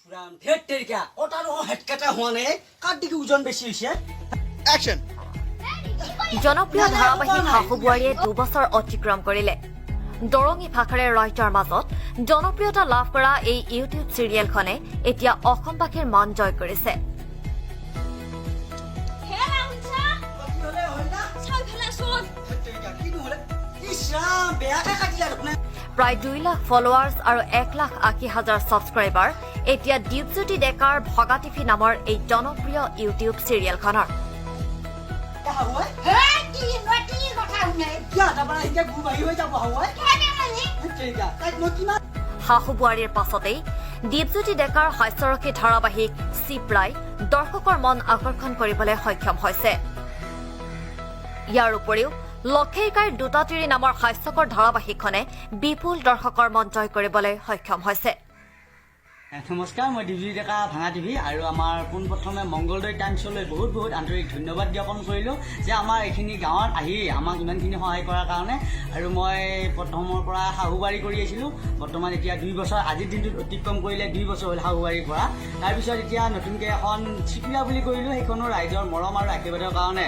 পুৰান ফেৰ টেৰিকা ওটাৰ ও হেডকাটা হওয়া নেই কাৰ দিকে ওজন বেশি হইছে অ্যাকশন জনপ্ৰিয় ধাৰাবাহিক শাহু বোৱাৰীয়ে 2 বছৰ অতিক্ৰম কৰিলে দৰঙী ভাষাৰে ৰাইজৰ মাজত জনপ্ৰিয়তা লাভ কৰা এই ইউটিউব চিৰিয়েলখনে এতিয়া অসমবাসীৰ মন জয় কৰিছে প্ৰায় 2 লাখ ফলোৱাৰ্ছ আৰু 1,80,000 ছাবস্ক্ৰাইবাৰ এতিয়া দীপজ্যোতি ডেকাৰ ভগা টিভি নামৰ এই জনপ্ৰিয় ইউটিউব চিৰিয়েলখনৰ শাহু বোৱাৰীৰ পাছতেই দীপজ্যোতি ডেকাৰ হাস্যৰসী ধাৰাবাহিক চিপ্ৰাই দৰ্শকৰ মন আকৰ্ষণ কৰিবলৈ সক্ষম হৈছে ইয়াৰ উপৰিও লক্ষীকাইৰ দুটা তিৰি নামৰ হাস্যকৰ ধাৰাবাহিকখনে বিপুল দৰ্শকৰ মন জয় কৰিবলৈ সক্ষম হৈছে নমস্কাৰ মই দীপজ্যোতি ডেকা ভাঙা টিভি আৰু আমাৰ পোনপ্ৰথমে মংগলদৈ টাইমছলৈ বহুত বহুত আন্তৰিক ধন্যবাদ জ্ঞাপন কৰিলোঁ যে আমাৰ এইখিনি গাঁৱত আহি আমাক ইমানখিনি সহায় কৰাৰ কাৰণে আৰু মই প্ৰথমৰ পৰা শাহুবাৰী কৰি আছিলোঁ বৰ্তমান এতিয়া 2 বছৰ আজিৰ দিনটোত অতিক্ৰম কৰিলে 2 বছৰ হ'ল শাহুবাৰীৰ পৰা তাৰপিছত এতিয়া নতুনকৈ এখন চিপিলা বুলি কৰিলোঁ সেইখনো ৰাইজৰ মৰম আৰু আশীৰ্বাদৰ কাৰণে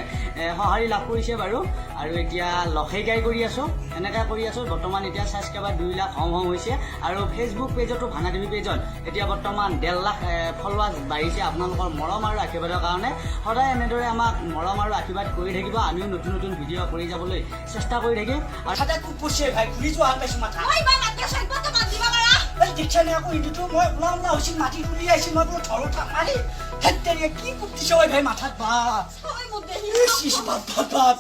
সঁহাৰি লাভ কৰিছে বাৰু আৰু এতিয়া লক্ষীকাই কৰি আছোঁ এনেকৈ কৰি আছোঁ বৰ্তমান এতিয়া ছাবস্ক্ৰাইবাৰ 2 লাখ হম হৈছে আৰু ফেচবুক পেজতো ভাঙা টিভি পেজত এতিয়া বৰ্তমান 1.5 লাখ ফলোৱাৰ্ছ বাঢ়িছে আপোনালোকৰ মৰম আৰু আশীৰ্বাদৰ কাৰণে সদায় এনেদৰে আমাক মৰম আৰু আশীৰ্বাদ কৰি থাকিব আমিও নতুন নতুন ভিডিঅ' কৰি যাবলৈ চেষ্টা কৰি থাকিম আৰু সদায় খুব খুচি ভাই ঘূৰি যোৱা পাইছোঁ মাথা দেখিছানে আকৌ ইটোতো মই ওলা ওলা হৈছিল মাটি তুলি আহিছিল মই বোলো ধৰোঁতা মাৰি হেতেৰিয়ে কি কুপ দিছে ভাই মাথাত বাপ বাপ